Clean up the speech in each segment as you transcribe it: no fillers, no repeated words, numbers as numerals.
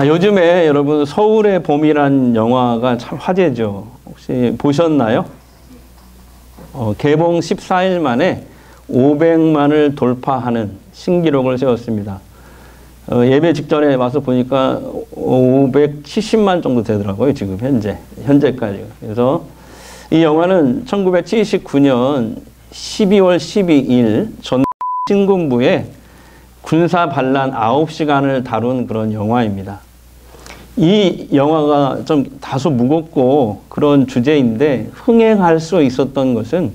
요즘에 여러분 서울의 봄이란 영화가 참 화제죠. 혹시 보셨나요? 개봉 14일 만에 500만을 돌파하는 신기록을 세웠습니다. 예배 직전에 와서 보니까 570만 정도 되더라고요. 지금 현재까지. 그래서 이 영화는 1979년 12월 12일 전 신군부의 군사 반란 9시간을 다룬 그런 영화입니다. 이 영화가 좀 다소 무겁고 그런 주제인데 흥행할 수 있었던 것은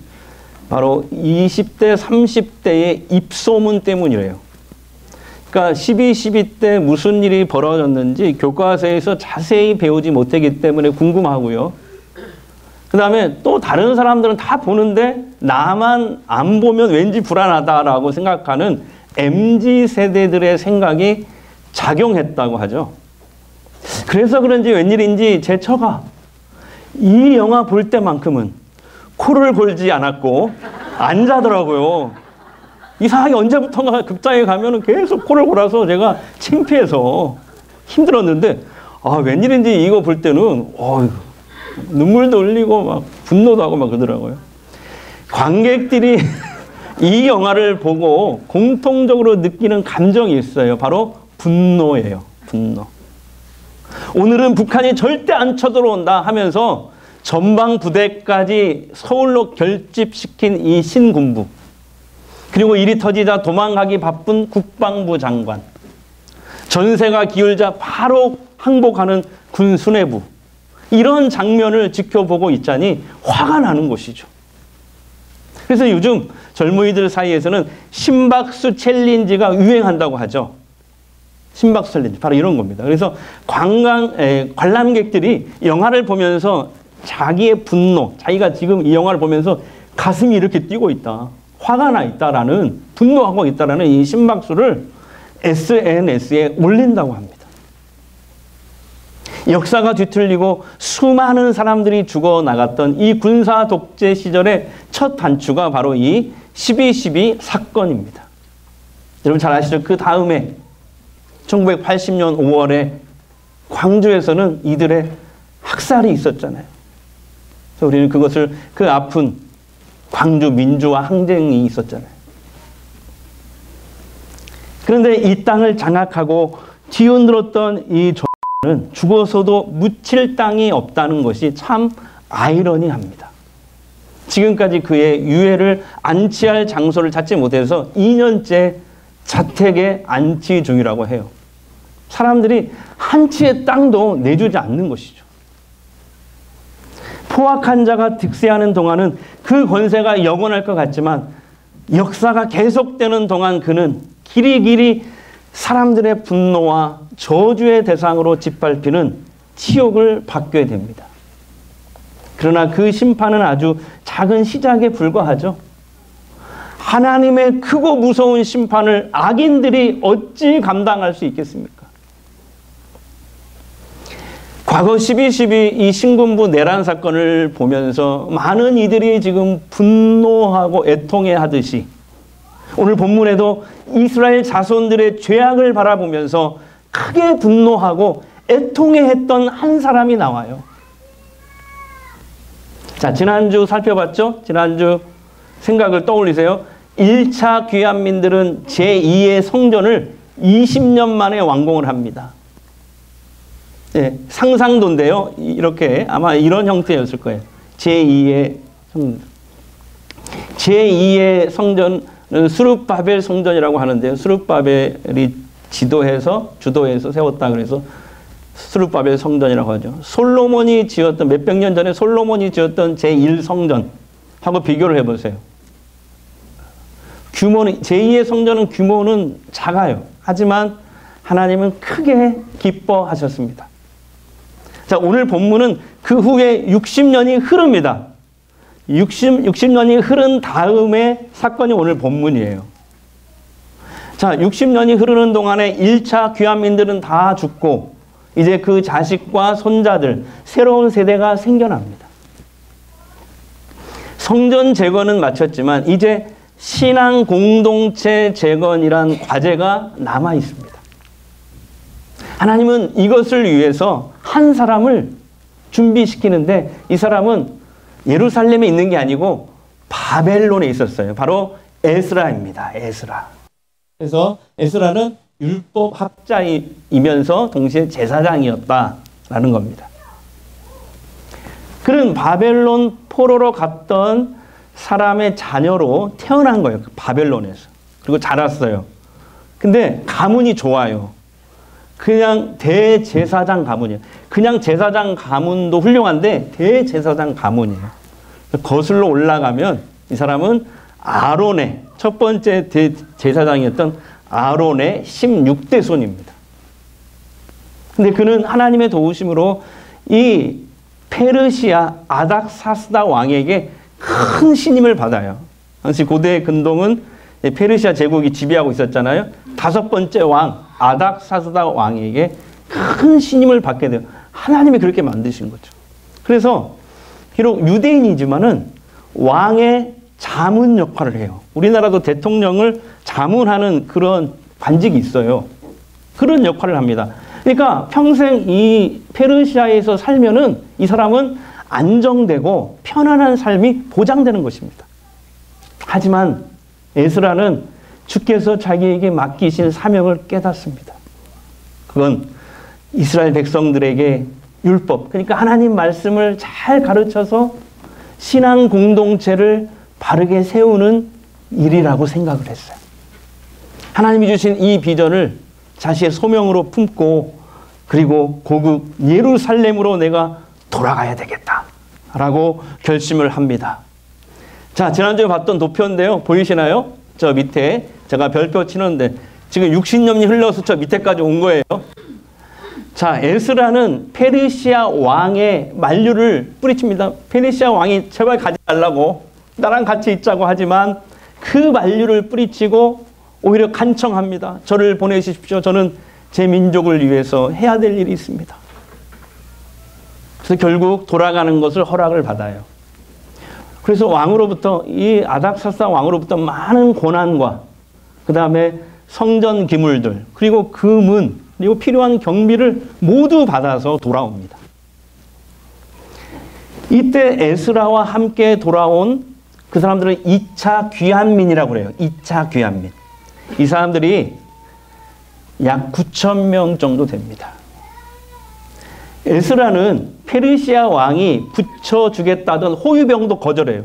바로 20대, 30대의 입소문 때문이래요. 그러니까 12.12 때 무슨 일이 벌어졌는지 교과서에서 자세히 배우지 못했기 때문에 궁금하고요. 그 다음에 또 다른 사람들은 다 보는데 나만 안 보면 왠지 불안하다라고 생각하는 MZ세대들의 생각이 작용했다고 하죠. 그래서 그런지 웬일인지 제 처가 이 영화 볼 때만큼은 코를 골지 않았고 안 자더라고요. 이상하게 언제부턴가 극장에 가면은 계속 코를 골아서 제가 창피해서 힘들었는데 웬일인지 이거 볼 때는 눈물도 흘리고 막 분노도 하고 막 그러더라고요. 관객들이 이 영화를 보고 공통적으로 느끼는 감정이 있어요. 바로 분노예요. 분노. 오늘은 북한이 절대 안 쳐들어온다 하면서 전방 부대까지 서울로 결집시킨 이 신군부. 그리고 일이 터지자 도망가기 바쁜 국방부 장관. 전세가 기울자 바로 항복하는 군 수뇌부. 이런 장면을 지켜보고 있자니 화가 나는 것이죠. 그래서 요즘 젊은이들 사이에서는 심박수 챌린지가 유행한다고 하죠. 심박수 챌린지. 바로 이런 겁니다. 그래서 관람객들이 영화를 보면서 자기의 분노, 자기가 지금 이 영화를 보면서 가슴이 이렇게 뛰고 있다. 화가 나 있다라는, 분노하고 있다라는 이 심박수를 SNS에 올린다고 합니다. 역사가 뒤틀리고 수많은 사람들이 죽어나갔던 이 군사 독재 시절의 첫 단추가 바로 이 12.12 사건입니다. 여러분 잘 아시죠? 그 다음에 1980년 5월에 광주에서는 이들의 학살이 있었잖아요. 그래서 우리는 그것을 그 아픈 광주 민주화 항쟁이 있었잖아요. 그런데 이 땅을 장악하고 뒤흔들었던 이 는 죽어서도 묻힐 땅이 없다는 것이 참 아이러니합니다. 지금까지 그의 유해를 안치할 장소를 찾지 못해서 2년째 자택에 안치 중이라고 해요. 사람들이 한 치의 땅도 내주지 않는 것이죠. 포악한 자가 득세하는 동안은 그 권세가 영원할 것 같지만 역사가 계속되는 동안 그는 길이길이 사람들의 분노와 저주의 대상으로 짓밟히는 치욕을 받게 됩니다. 그러나 그 심판은 아주 작은 시작에 불과하죠. 하나님의 크고 무서운 심판을 악인들이 어찌 감당할 수 있겠습니까? 과거 12.12 이 신군부 내란 사건을 보면서 많은 이들이 지금 분노하고 애통해 하듯이 오늘 본문에도 이스라엘 자손들의 죄악을 바라보면서 크게 분노하고 애통해했던 한 사람이 나와요. 자, 지난주 살펴봤죠? 지난주 생각을 떠올리세요. 1차 귀환민들은 제2의 성전을 20년 만에 완공을 합니다. 네, 상상도인데요. 이렇게 아마 이런 형태였을 거예요. 제2의 성전. 제2의 성전 스룹바벨 성전이라고 하는데요. 스룹바벨이 주도해서 세웠다 그래서 스룹바벨 성전이라고 하죠. 솔로몬이 지었던 몇백 년 전에 솔로몬이 지었던 제1성전하고 비교를 해보세요. 규모는 제2의 성전은 규모는 작아요. 하지만 하나님은 크게 기뻐하셨습니다. 자, 오늘 본문은 그 후에 60년이 흐릅니다. 60년이 흐른 다음에 사건이 오늘 본문이에요. 자, 60년이 흐르는 동안에 1차 귀환민들은 다 죽고 이제 그 자식과 손자들, 새로운 세대가 생겨납니다. 성전 재건은 마쳤지만 이제 신앙 공동체 재건이란 과제가 남아 있습니다. 하나님은 이것을 위해서 한 사람을 준비시키는데 이 사람은 예루살렘에 있는 게 아니고 바벨론에 있었어요. 바로 에스라입니다. 에스라. 그래서 에스라는 율법학자이면서 동시에 제사장이었다라는 겁니다. 그는 바벨론 포로로 갔던 사람의 자녀로 태어난 거예요. 바벨론에서. 그리고 자랐어요. 근데 가문이 좋아요. 그냥 대제사장 가문이에요. 그냥 제사장 가문도 훌륭한데 대제사장 가문이에요. 거슬러 올라가면 이 사람은 아론의 첫 번째 대제사장이었던 아론의 16대 손입니다. 근데 그는 하나님의 도우심으로 이 페르시아 아닥사스다 왕에게 큰 신임을 받아요. 당시 고대 근동은 페르시아 제국이 지배하고 있었잖아요. 다섯 번째 왕 아닥사스다 왕에게 큰 신임을 받게 돼요. 하나님이 그렇게 만드신 거죠. 그래서 비록 유대인이지만은 왕의 자문 역할을 해요. 우리나라도 대통령을 자문하는 그런 관직이 있어요. 그런 역할을 합니다. 그러니까 평생 이 페르시아에서 살면은 이 사람은 안정되고 편안한 삶이 보장되는 것입니다. 하지만 에스라는 주께서 자기에게 맡기신 사명을 깨닫습니다. 그건 이스라엘 백성들에게 율법, 그러니까 하나님 말씀을 잘 가르쳐서 신앙 공동체를 바르게 세우는 일이라고 생각을 했어요. 하나님이 주신 이 비전을 자신의 소명으로 품고 그리고 고국 예루살렘으로 내가 돌아가야 되겠다라고 결심을 합니다. 자, 지난주에 봤던 도표인데요. 보이시나요? 저 밑에 제가 별표 치는데 지금 60년이 흘러서 저 밑에까지 온 거예요. 자, 에스라는 페르시아 왕의 만류를 뿌리칩니다. 페르시아 왕이 제발 가지 말라고 나랑 같이 있자고 하지만 그 만류를 뿌리치고 오히려 간청합니다. 저를 보내주십시오. 저는 제 민족을 위해서 해야 될 일이 있습니다. 그래서 결국 돌아가는 것을 허락을 받아요. 그래서 왕으로부터 이 아닥사스다 왕으로부터 많은 고난과 그 다음에 성전 기물들 그리고 금은 그리고 필요한 경비를 모두 받아서 돌아옵니다. 이때 에스라와 함께 돌아온 그 사람들은 2차 귀환민이라고 그래요. 2차 귀환민. 이 사람들이 약 9,000명 정도 됩니다. 에스라는 페르시아 왕이 붙여주겠다던 호위병도 거절해요.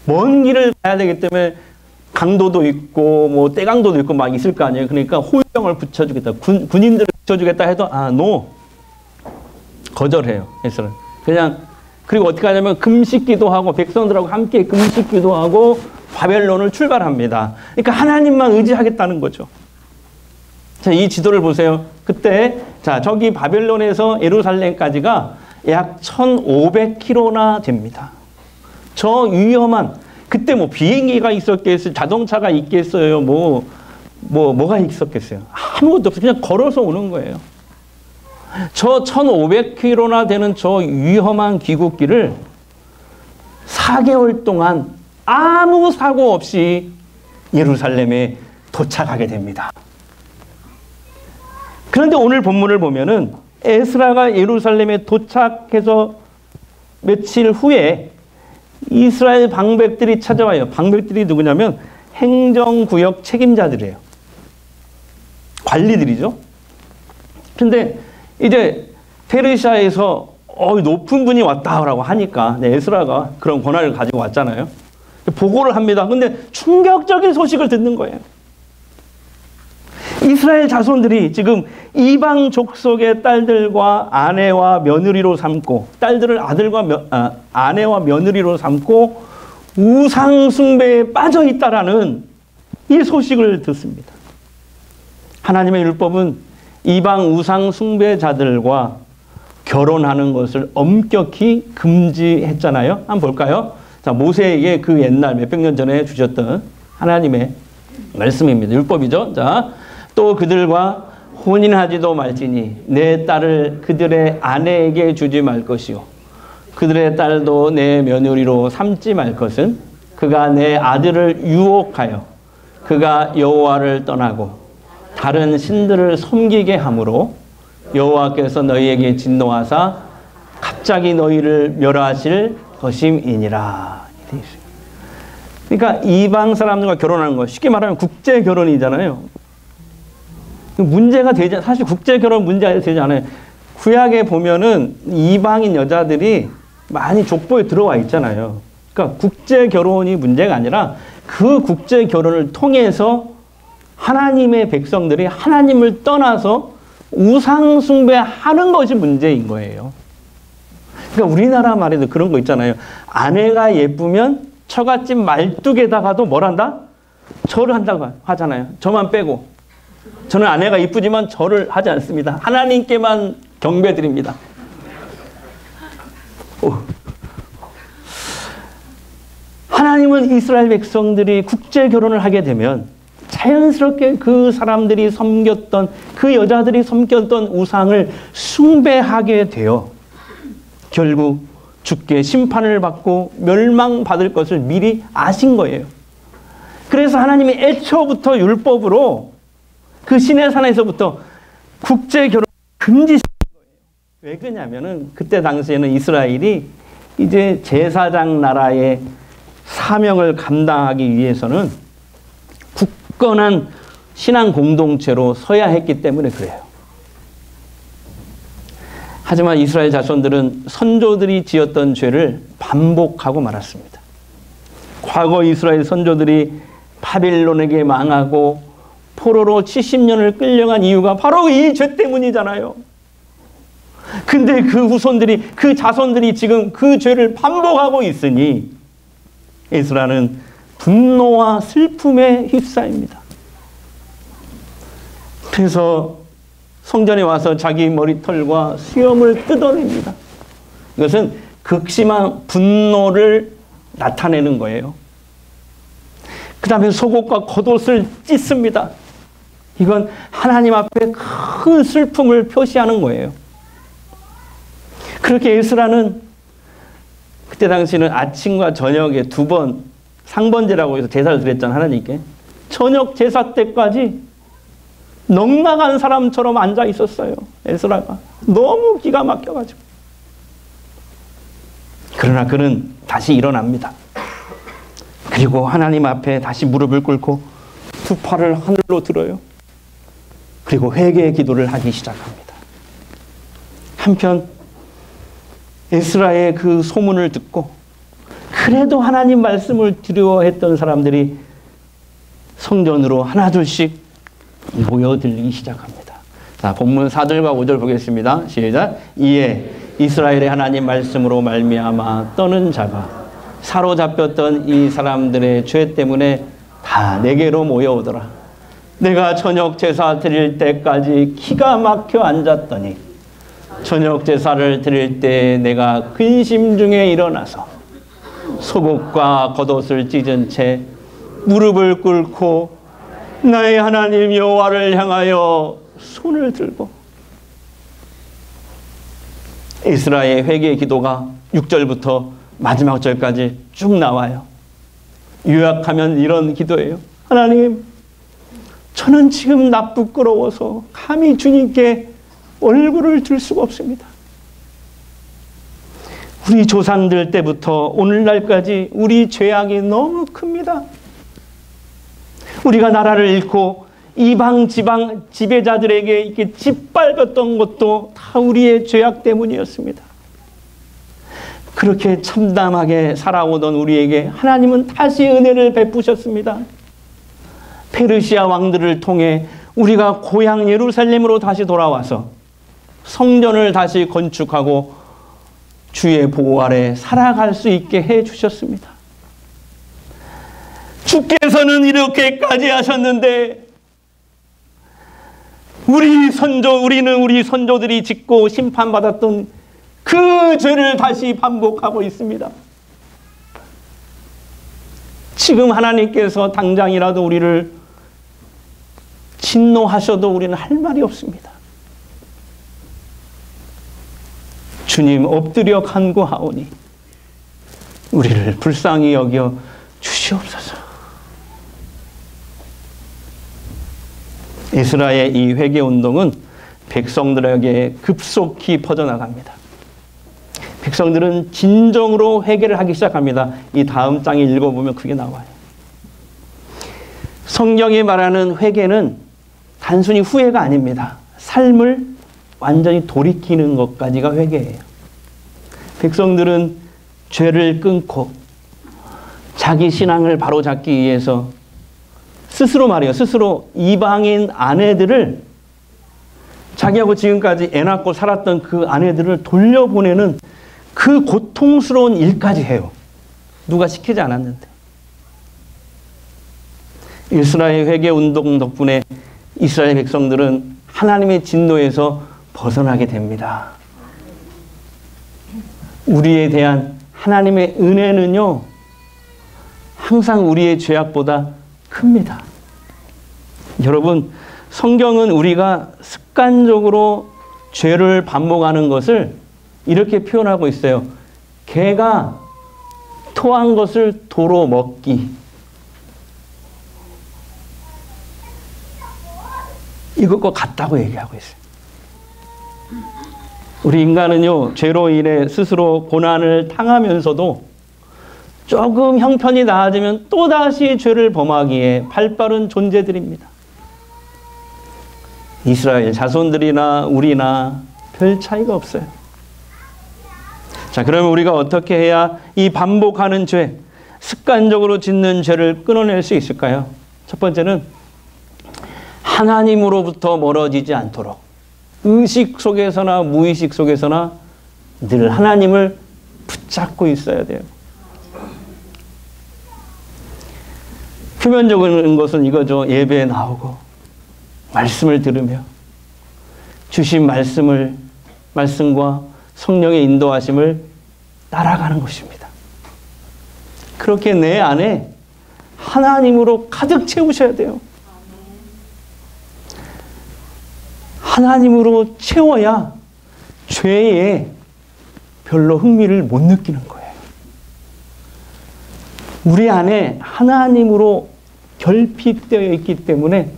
먼 길을 가야 되기 때문에 강도도 있고 뭐 떼강도도 있고 막 있을 거 아니에요. 그러니까 호위병을 붙여주겠다. 군인들을 붙여주겠다 해도 노. 거절해요. 에스라. 그냥 그리고 어떻게 하냐면 금식기도 하고 백성들하고 함께 금식기도 하고 바벨론을 출발합니다. 그러니까 하나님만 의지하겠다는 거죠. 자, 이 지도를 보세요. 그때 자, 저기 바벨론에서 예루살렘까지가 약 1,500km나 됩니다. 저 위험한 그때 뭐 비행기가 있었겠어요? 자동차가 있겠어요? 뭐가 있었겠어요? 아무것도 없어요. 그냥 걸어서 오는 거예요. 저 1,500km나 되는 저 위험한 귀국길을 4개월 동안 아무 사고 없이 예루살렘에 도착하게 됩니다. 그런데 오늘 본문을 보면은 에스라가 예루살렘에 도착해서 며칠 후에 이스라엘 방백들이 찾아와요. 방백들이 누구냐면 행정구역 책임자들이에요. 관리들이죠. 근데 이제 페르시아에서 높은 분이 왔다라고 하니까 에스라가 그런 권한을 가지고 왔잖아요. 보고를 합니다. 근데 충격적인 소식을 듣는 거예요. 이스라엘 자손들이 지금 이방 족속의 딸들과 아내와 며느리로 삼고 딸들을 아내와 며느리로 삼고 우상 숭배에 빠져 있다라는 이 소식을 듣습니다. 하나님의 율법은 이방 우상 숭배자들과 결혼하는 것을 엄격히 금지했잖아요. 한번 볼까요? 자, 모세에게 그 옛날 몇백 년 전에 주셨던 하나님의 말씀입니다. 율법이죠. 자, 또 그들과 혼인하지도 말지니 내 딸을 그들의 아내에게 주지 말 것이요 그들의 딸도 내 며느리로 삼지 말 것은 그가 내 아들을 유혹하여 그가 여호와를 떠나고 다른 신들을 섬기게 함으로 여호와께서 너희에게 진노하사 갑자기 너희를 멸하실 것임이니라. 그러니까 이방 사람들과 결혼하는 거 쉽게 말하면 국제 결혼이잖아요. 문제가 되지, 사실 국제 결혼 문제가 되지 않아요. 구약에 보면은 이방인 여자들이 많이 족보에 들어와 있잖아요. 그러니까 국제 결혼이 문제가 아니라 그 국제 결혼을 통해서 하나님의 백성들이 하나님을 떠나서 우상 숭배하는 것이 문제인 거예요. 그러니까 우리나라 말에도 그런 거 있잖아요. 아내가 예쁘면 처갓집 말뚝에다가도 뭘 한다? 절을 한다고 하잖아요. 저만 빼고. 저는 아내가 이쁘지만 절을 하지 않습니다. 하나님께만 경배드립니다. 하나님은 이스라엘 백성들이 국제 결혼을 하게 되면 자연스럽게 그 사람들이 섬겼던, 그 여자들이 섬겼던 우상을 숭배하게 되어 결국 죽게 심판을 받고 멸망받을 것을 미리 아신 거예요. 그래서 하나님이 애초부터 율법으로 그 시내산에서부터 국제 결혼을 금지시킨 거예요. 왜 그러냐면은 그때 당시에는 이스라엘이 이제 제사장 나라의 사명을 감당하기 위해서는 굳건한 신앙 공동체로 서야 했기 때문에 그래요. 하지만 이스라엘 자손들은 선조들이 지었던 죄를 반복하고 말았습니다. 과거 이스라엘 선조들이 바빌론에게 망하고 포로로 70년을 끌려간 이유가 바로 이 죄 때문이잖아요. 근데 그 후손들이, 그 자손들이 지금 그 죄를 반복하고 있으니 에스라는 분노와 슬픔에 휩싸입니다. 그래서 성전에 와서 자기 머리털과 수염을 뜯어냅니다. 이것은 극심한 분노를 나타내는 거예요. 그 다음에 속옷과 겉옷을 찢습니다. 이건 하나님 앞에 큰 슬픔을 표시하는 거예요. 그렇게 에스라는 그때 당시는 아침과 저녁에 2번 상번제라고 해서 제사를 드렸잖아요. 하나님께. 저녁 제사 때까지 넉나간 사람처럼 앉아 있었어요. 에스라가. 너무 기가 막혀가지고. 그러나 그는 다시 일어납니다. 그리고 하나님 앞에 다시 무릎을 꿇고 두 팔을 하늘로 들어요. 그리고 회개의 기도를 하기 시작합니다. 한편 에스라의 그 소문을 듣고 그래도 하나님 말씀을 두려워했던 사람들이 성전으로 하나둘씩 모여들기 시작합니다. 자, 본문 4절과 5절 보겠습니다. 시작. 이에 이스라엘의 하나님 말씀으로 말미암아 떠는 자가 사로잡혔던 이 사람들의 죄 때문에 다 내게로 모여오더라. 내가 저녁 제사 드릴 때까지 기가 막혀 앉았더니 저녁 제사를 드릴 때 내가 근심 중에 일어나서 속옷과 겉옷을 찢은 채 무릎을 꿇고 나의 하나님 여호와를 향하여 손을 들고 에스라의 회개의 기도가 6절부터 마지막 절까지 쭉 나와요. 요약하면 이런 기도예요. 하나님, 저는 지금 나 부끄러워서 감히 주님께 얼굴을 들 수가 없습니다. 우리 조상들 때부터 오늘날까지 우리 죄악이 너무 큽니다. 우리가 나라를 잃고 이방 지방 지배자들에게 이렇게 짓밟았던 것도 다 우리의 죄악 때문이었습니다. 그렇게 참담하게 살아오던 우리에게 하나님은 다시 은혜를 베푸셨습니다. 페르시아 왕들을 통해 우리가 고향 예루살렘으로 다시 돌아와서 성전을 다시 건축하고 주의 보호 아래 살아갈 수 있게 해주셨습니다. 주께서는 이렇게까지 하셨는데 우리는 우리 선조들이 짓고 심판받았던 그 죄를 다시 반복하고 있습니다. 지금 하나님께서 당장이라도 우리를 진노하셔도 우리는 할 말이 없습니다. 주님 엎드려 간구하오니 우리를 불쌍히 여겨 주시옵소서. 에스라의 이 회개 운동은 백성들에게 급속히 퍼져나갑니다. 백성들은 진정으로 회개를 하기 시작합니다. 이 다음 장에 읽어보면 그게 나와요. 성경이 말하는 회개는 단순히 후회가 아닙니다. 삶을 완전히 돌이키는 것까지가 회개예요. 백성들은 죄를 끊고 자기 신앙을 바로잡기 위해서 스스로 말이에요. 스스로 이방인 아내들을, 자기하고 지금까지 애 낳고 살았던 그 아내들을 돌려보내는 그 고통스러운 일까지 해요. 누가 시키지 않았는데. 이스라엘 회개 운동 덕분에 이스라엘 백성들은 하나님의 진노에서 벗어나게 됩니다. 우리에 대한 하나님의 은혜는요, 항상 우리의 죄악보다 큽니다. 여러분, 성경은 우리가 습관적으로 죄를 반복하는 것을 이렇게 표현하고 있어요. 개가 토한 것을 도로 먹기. 이것과 같다고 얘기하고 있어요. 우리 인간은요, 죄로 인해 스스로 고난을 당하면서도 조금 형편이 나아지면 또다시 죄를 범하기에 발빠른 존재들입니다. 이스라엘 자손들이나 우리나 별 차이가 없어요. 자, 그러면 우리가 어떻게 해야 이 반복하는 죄, 습관적으로 짓는 죄를 끊어낼 수 있을까요? 첫 번째는 하나님으로부터 멀어지지 않도록 의식 속에서나 무의식 속에서나 늘 하나님을 붙잡고 있어야 돼요. 표면적인 것은 이거죠. 예배에 나오고 말씀을 들으며 주신 말씀과 성령의 인도하심을 따라가는 것입니다. 그렇게 내 안에 하나님으로 가득 채우셔야 돼요. 하나님으로 채워야 죄에 별로 흥미를 못 느끼는 거예요. 우리 안에 하나님으로 결핍되어 있기 때문에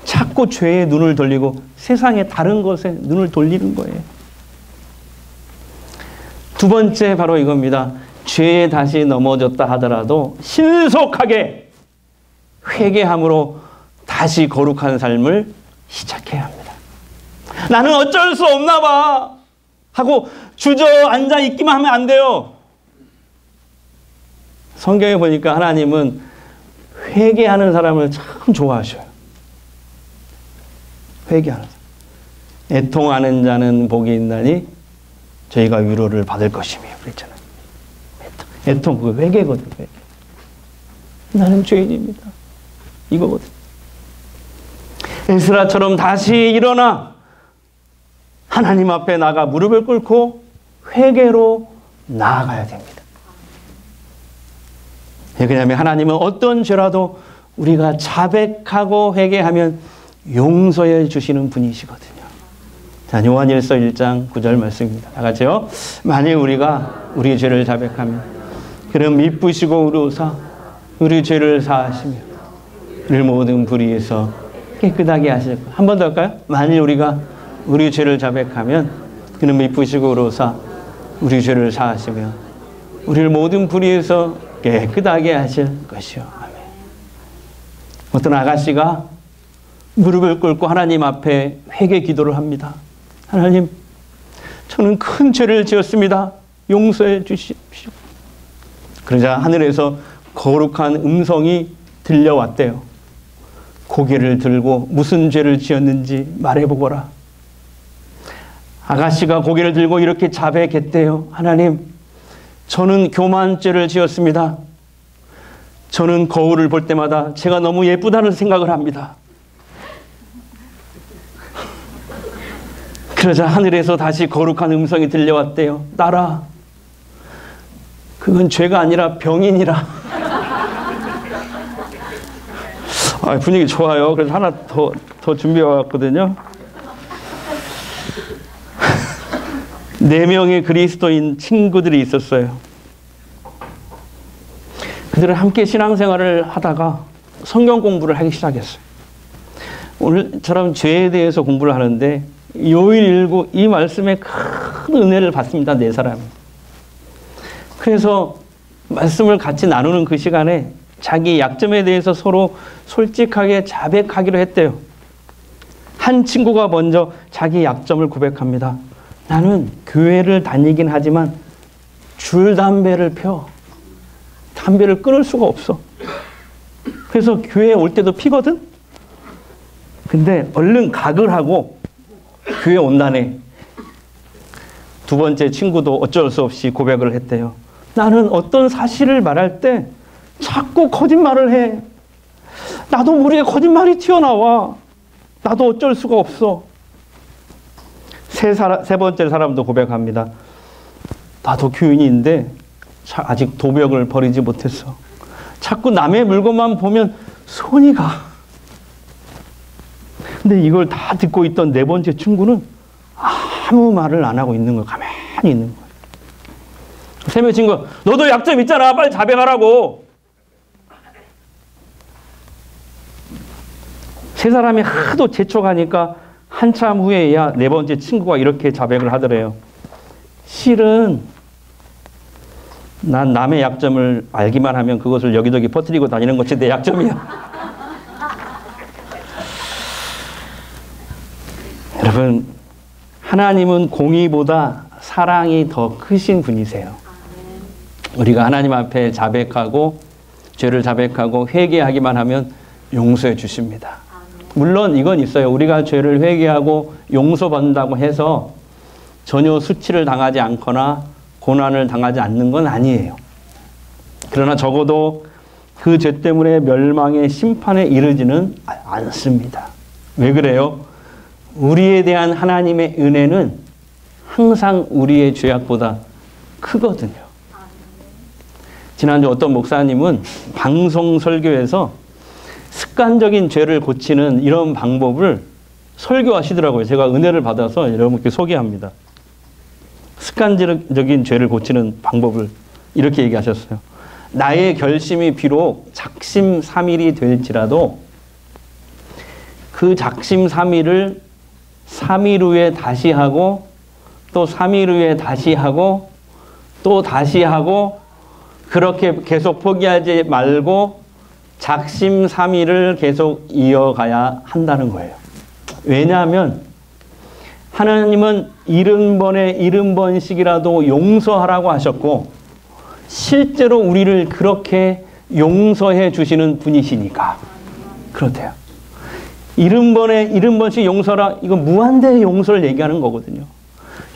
자꾸 죄에 눈을 돌리고 세상의 다른 것에 눈을 돌리는 거예요. 두 번째 바로 이겁니다. 죄에 다시 넘어졌다 하더라도 신속하게 회개함으로 다시 거룩한 삶을 시작해야 합니다. 나는 어쩔 수 없나 봐 하고 주저앉아 있기만 하면 안 돼요. 성경에 보니까 하나님은 회개하는 사람을 참 좋아하셔요. 회개하는 사람. 애통하는 자는 복이 있나니 저희가 위로를 받을 것이며 그랬잖아요. 애통, 그 회개거든요. 회개. 나는 죄인입니다. 이거거든요. 에스라처럼 다시 일어나 하나님 앞에 나가 무릎을 꿇고 회개로 나아가야 됩니다. 왜냐하면 하나님은 어떤 죄라도 우리가 자백하고 회개하면 용서해 주시는 분이시거든요. 자, 요한일서 1장 9절 말씀입니다. 다 같이요. 만일 우리가 우리 죄를 자백하면 그럼 미쁘시고 의로우사 우리 죄를 사하시며 우리 모든 불의에서 깨끗하게 하실 것. 한 번 더 할까요? 만일 우리가 우리 죄를 자백하면 그는 미쁘시고 의로우사 우리 죄를 사하시며 우리를 모든 불의에서 깨끗하게 하실 것이요. 아멘. 어떤 아가씨가 무릎을 꿇고 하나님 앞에 회개 기도를 합니다. 하나님, 저는 큰 죄를 지었습니다. 용서해 주십시오. 그러자 하늘에서 거룩한 음성이 들려왔대요. 고개를 들고 무슨 죄를 지었는지 말해보거라. 아가씨가 고개를 들고 이렇게 자백했대요. 하나님, 저는 교만죄를 지었습니다. 저는 거울을 볼 때마다 제가 너무 예쁘다는 생각을 합니다. 그러자 하늘에서 다시 거룩한 음성이 들려왔대요. 딸아, 그건 죄가 아니라 병이니라. 분위기 좋아요. 그래서 하나 더 준비해 왔거든요. 4명의 그리스도인 친구들이 있었어요. 그들은 함께 신앙생활을 하다가 성경 공부를 하기 시작했어요. 오늘처럼 죄에 대해서 공부를 하는데 요일일구 이 말씀에 큰 은혜를 받습니다. 네 사람이. 그래서 말씀을 같이 나누는 그 시간에 자기 약점에 대해서 서로 솔직하게 자백하기로 했대요. 한 친구가 먼저 자기 약점을 고백합니다. 나는 교회를 다니긴 하지만 줄담배를 펴. 담배를 끊을 수가 없어. 그래서 교회에 올 때도 피거든? 근데 얼른 각을 하고 교회에 온다네. 두 번째 친구도 어쩔 수 없이 고백을 했대요. 나는 어떤 사실을 말할 때 자꾸 거짓말을 해. 나도 모르게 거짓말이 튀어나와. 나도 어쩔 수가 없어. 세 번째 사람도 고백합니다. 나도 교인인데 아직 도벽을 버리지 못했어. 자꾸 남의 물건만 보면 손이 가. 근데 이걸 다 듣고 있던 네 번째 친구는 아무 말을 안 하고 있는 거예요. 가만히 있는 거예요. 세 번째 친구, 너도 약점 있잖아. 빨리 자백하라고. 세 사람이 하도 재촉하니까 한참 후에야 네 번째 친구가 이렇게 자백을 하더래요. 실은 난 남의 약점을 알기만 하면 그것을 여기저기 퍼뜨리고 다니는 것이 내 약점이야. 여러분, 하나님은 공의보다 사랑이 더 크신 분이세요. 우리가 하나님 앞에 자백하고 죄를 자백하고 회개하기만 하면 용서해 주십니다. 물론 이건 있어요. 우리가 죄를 회개하고 용서받는다고 해서 전혀 수치를 당하지 않거나 고난을 당하지 않는 건 아니에요. 그러나 적어도 그 죄 때문에 멸망의 심판에 이르지는 않습니다. 왜 그래요? 우리에 대한 하나님의 은혜는 항상 우리의 죄악보다 크거든요. 지난주 어떤 목사님은 방송 설교에서 습관적인 죄를 고치는 이런 방법을 설교하시더라고요. 제가 은혜를 받아서 여러분께 소개합니다. 습관적인 죄를 고치는 방법을 이렇게 얘기하셨어요. 나의 결심이 비록 작심삼일이 될지라도 그 작심삼일을 3일 후에 다시 하고 또 3일 후에 다시 하고 또 다시 하고 그렇게 계속 포기하지 말고 작심삼일을 계속 이어가야 한다는 거예요. 왜냐하면 하나님은 70번에 70번씩이라도 용서하라고 하셨고 실제로 우리를 그렇게 용서해 주시는 분이시니까 그렇대요. 70번에 70번씩 용서라, 이거 무한대의 용서를 얘기하는 거거든요.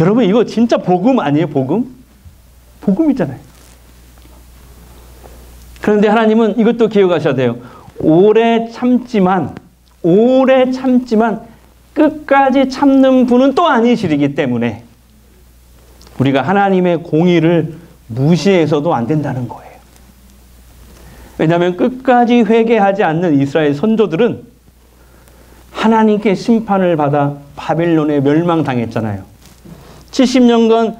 여러분, 이거 진짜 복음 아니에요? 복음? 복음이잖아요. 그런데 하나님은 이것도 기억하셔야 돼요. 오래 참지만 끝까지 참는 분은 또 아니시기 때문에 우리가 하나님의 공의를 무시해서도 안 된다는 거예요. 왜냐하면 끝까지 회개하지 않는 이스라엘 선조들은 하나님께 심판을 받아 바벨론에 멸망당했잖아요. 70년간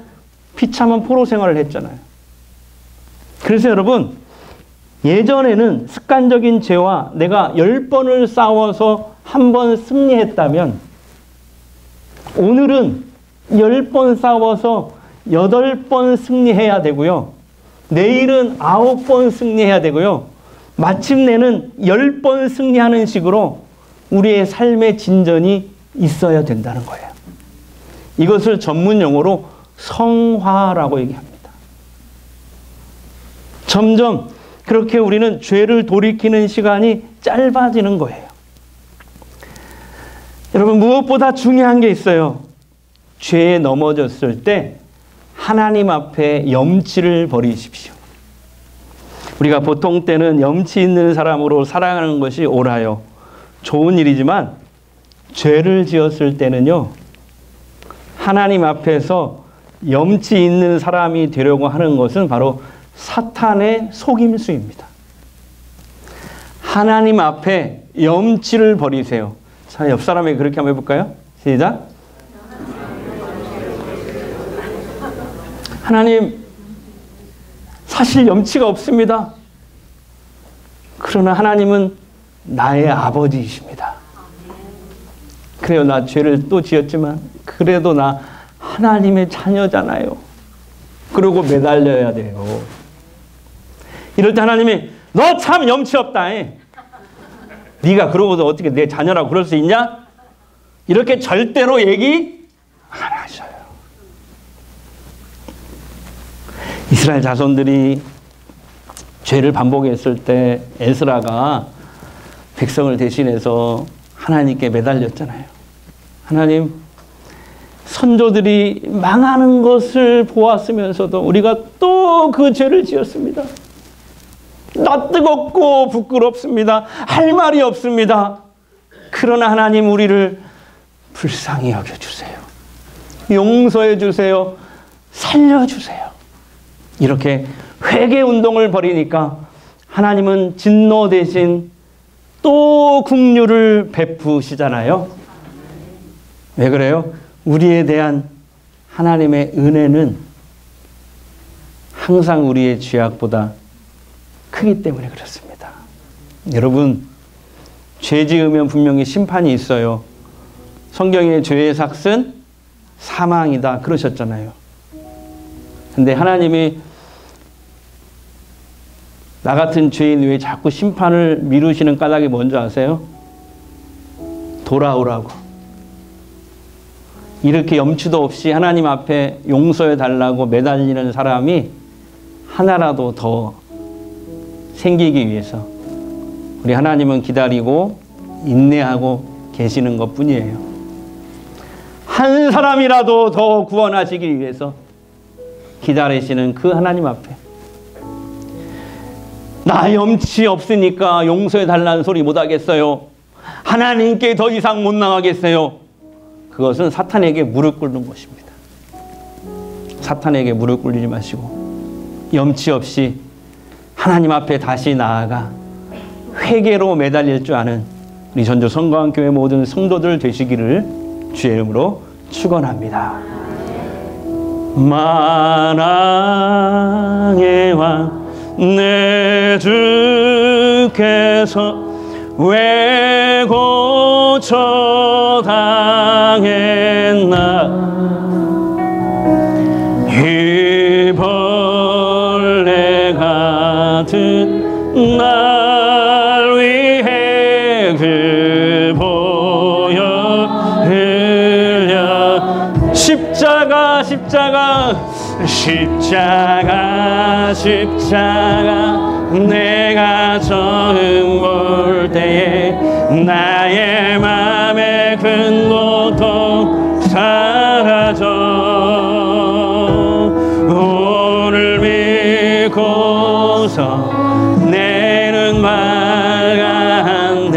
비참한 포로 생활을 했잖아요. 그래서 여러분, 예전에는 습관적인 죄와 내가 10번을 싸워서 한 번 승리했다면 오늘은 10번 싸워서 8번 승리해야 되고요. 내일은 9번 승리해야 되고요. 마침내는 10번 승리하는 식으로 우리의 삶의 진전이 있어야 된다는 거예요. 이것을 전문 용어로 성화라고 얘기합니다. 점점 그렇게 우리는 죄를 돌이키는 시간이 짧아지는 거예요. 여러분, 무엇보다 중요한 게 있어요. 죄에 넘어졌을 때 하나님 앞에 염치를 버리십시오. 우리가 보통 때는 염치 있는 사람으로 살아가는 것이 옳아요. 좋은 일이지만 죄를 지었을 때는요, 하나님 앞에서 염치 있는 사람이 되려고 하는 것은 바로 사탄의 속임수입니다. 하나님 앞에 염치를 버리세요. 자, 옆 사람에게 그렇게 한번 해볼까요? 시작. 하나님, 사실 염치가 없습니다. 그러나 하나님은 나의 아버지이십니다. 그래요, 나 죄를 또 지었지만 그래도 나 하나님의 자녀잖아요. 그러고 매달려야 돼요. 이럴 때 하나님이 너 참 염치 없다. 네가 그러고도 어떻게 내 자녀라고 그럴 수 있냐? 이렇게 절대로 얘기 안 하셔요. 이스라엘 자손들이 죄를 반복했을 때 에스라가 백성을 대신해서 하나님께 매달렸잖아요. 하나님, 선조들이 망하는 것을 보았으면서도 우리가 또 그 죄를 지었습니다. 나 뜨겁고 부끄럽습니다. 할 말이 없습니다. 그러나 하나님, 우리를 불쌍히 여겨주세요. 용서해 주세요. 살려주세요. 이렇게 회개 운동을 벌이니까 하나님은 진노 대신 또 긍휼을 베푸시잖아요. 왜 그래요? 우리에 대한 하나님의 은혜는 항상 우리의 죄악보다 크기 때문에 그렇습니다. 여러분, 죄 지으면 분명히 심판이 있어요. 성경의 죄의 삭은 사망이다 그러셨잖아요. 근데 하나님이 나 같은 죄인 왜 자꾸 심판을 미루시는 까닭이 뭔지 아세요? 돌아오라고. 이렇게 염치도 없이 하나님 앞에 용서해 달라고 매달리는 사람이 하나라도 더 생기기 위해서 우리 하나님은 기다리고 인내하고 계시는 것 뿐이에요. 한 사람이라도 더 구원하시기 위해서 기다리시는 그 하나님 앞에 나 염치 없으니까 용서해 달라는 소리 못 하겠어요. 하나님께 더 이상 못 나가겠어요. 그것은 사탄에게 무릎 꿇는 것입니다. 사탄에게 무릎 꿇리지 마시고 염치 없이 하나님 앞에 다시 나아가 회개로 매달릴 줄 아는 우리 전주 성광교회 모든 성도들 되시기를 주의 이름으로 축원합니다. 만왕의 왕 내 주께서 왜 고쳐당했나 이 벌레 같은 날 위해 그 보혈 흘려 십자가 내가 처음 볼 때에 나의 맘에 큰 고통 사라져 오늘 믿고서 내 눈 밝았네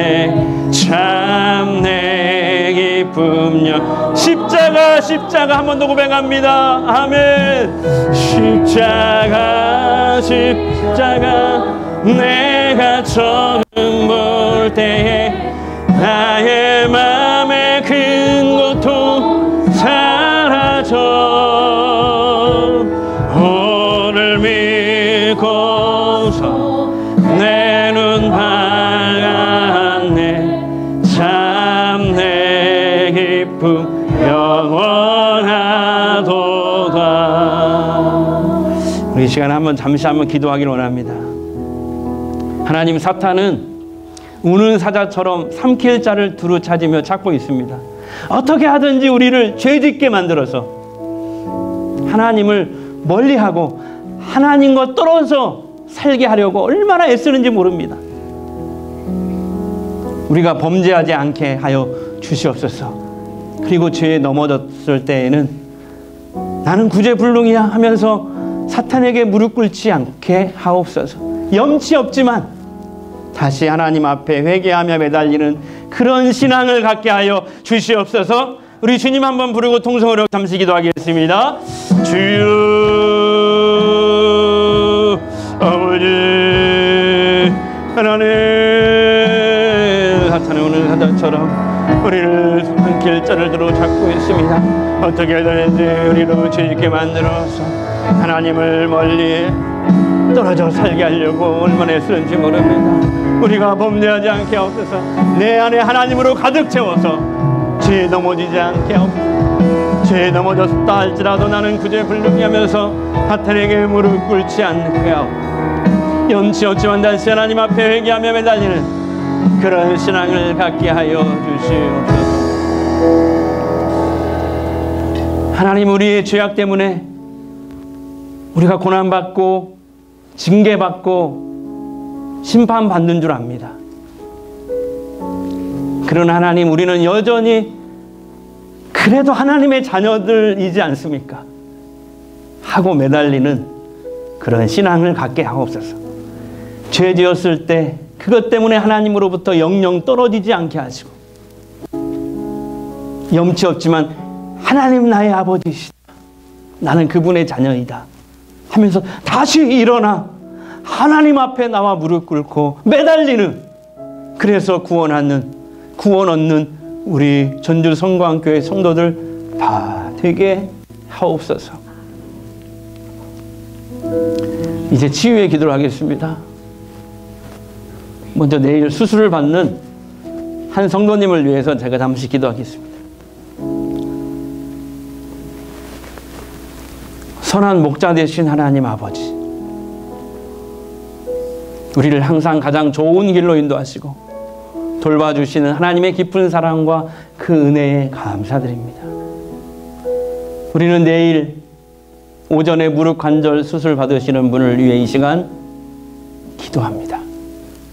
참 내 기쁨요 십자가 한 번 더 고백합니다. 아멘. 십자가 내가 처음 볼 때에 나의 맘에 큰 고통 사라져 오늘 믿고서 내 눈 밝았네 참 내 기쁨 영원하도다. 우리 시간에 잠시 한번 기도하기를 원합니다. 하나님, 사탄은 우는 사자처럼 삼킬 자를 두루 찾으며 찾고 있습니다. 어떻게 하든지 우리를 죄짓게 만들어서 하나님을 멀리하고 하나님과 떨어져 살게 하려고 얼마나 애쓰는지 모릅니다. 우리가 범죄하지 않게 하여 주시옵소서. 그리고 죄에 넘어졌을 때에는 나는 구제불능이야 하면서 사탄에게 무릎 꿇지 않게 하옵소서. 염치 없지만 다시 하나님 앞에 회개하며 매달리는 그런 신앙을 갖게 하여 주시옵소서. 우리 주님 한번 부르고 통성으로 잠시 기도하겠습니다. 주여 아버지 하나님, 사탄의 오늘 사자처럼 우리를 길자를 들어 잡고 있습니다. 어떻게 하든지 우리로 죄짓게 만들어서 하나님을 멀리 떨어져 살게 하려고 얼마나 애쓰는지 모릅니다. 우리가 범죄하지 않게 하옵소서. 내 안에 하나님으로 가득 채워서 죄에 넘어지지 않게 하옵소서. 죄에 넘어졌다 할지라도 나는 그죄 불능하면서 사탄에게 무릎 꿇지 않게 하옵소서. 염치 없지만 다시 하나님 앞에 회개하며 매달리는 그런 신앙을 갖게 하여 주시옵소서. 하나님, 우리의 죄악 때문에 우리가 고난받고 징계받고 심판받는 줄 압니다. 그러나 하나님, 우리는 여전히 그래도 하나님의 자녀들이지 않습니까? 하고 매달리는 그런 신앙을 갖게 하옵소서. 죄 지었을 때 그것 때문에 하나님으로부터 영영 떨어지지 않게 하시고, 염치 없지만 하나님 나의 아버지시다, 나는 그분의 자녀이다 하면서 다시 일어나 하나님 앞에 나와 무릎 꿇고 매달리는, 그래서 구원 얻는 우리 전주 성광교회 성도들 다 되게 하옵소서. 이제 치유의 기도를 하겠습니다. 먼저 내일 수술을 받는 한 성도님을 위해서 제가 잠시 기도하겠습니다. 선한 목자 되신 하나님 아버지, 우리를 항상 가장 좋은 길로 인도하시고 돌봐주시는 하나님의 깊은 사랑과 그 은혜에 감사드립니다. 우리는 내일 오전에 무릎 관절 수술 받으시는 분을 위해 이 시간 기도합니다.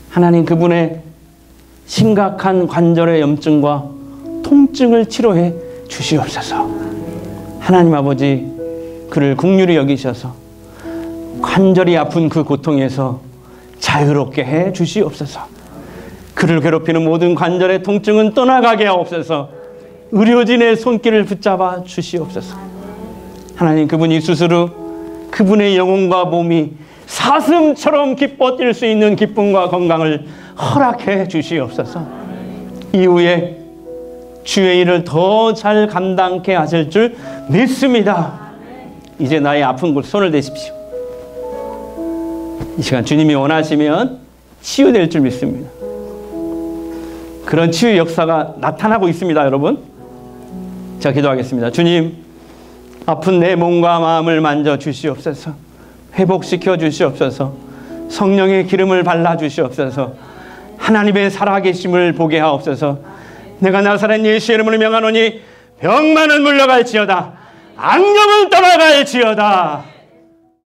하나님, 그분의 심각한 관절의 염증과 통증을 치료해 주시옵소서. 하나님 아버지, 그를 긍휼히 여기셔서 관절이 아픈 그 고통에서 자유롭게 해 주시옵소서. 그를 괴롭히는 모든 관절의 통증은 떠나가게 하옵소서. 의료진의 손길을 붙잡아 주시옵소서. 하나님, 그분이 수술 후 그분의 영혼과 몸이 사슴처럼 기뻐 뛸 수 있는 기쁨과 건강을 허락해 주시옵소서. 이후에 주의 일을 더 잘 감당케 하실 줄 믿습니다. 이제 나의 아픈 곳 손을 대십시오. 이 시간 주님이 원하시면 치유될 줄 믿습니다. 그런 치유 역사가 나타나고 있습니다, 여러분. 자, 기도하겠습니다. 주님, 아픈 내 몸과 마음을 만져 주시옵소서. 회복시켜 주시옵소서. 성령의 기름을 발라 주시옵소서. 하나님의 살아계심을 보게 하옵소서. 내가 나사렛 예수의 이름으로 명하노니 병만은 물러갈지어다, 악령은 떠나갈지어다.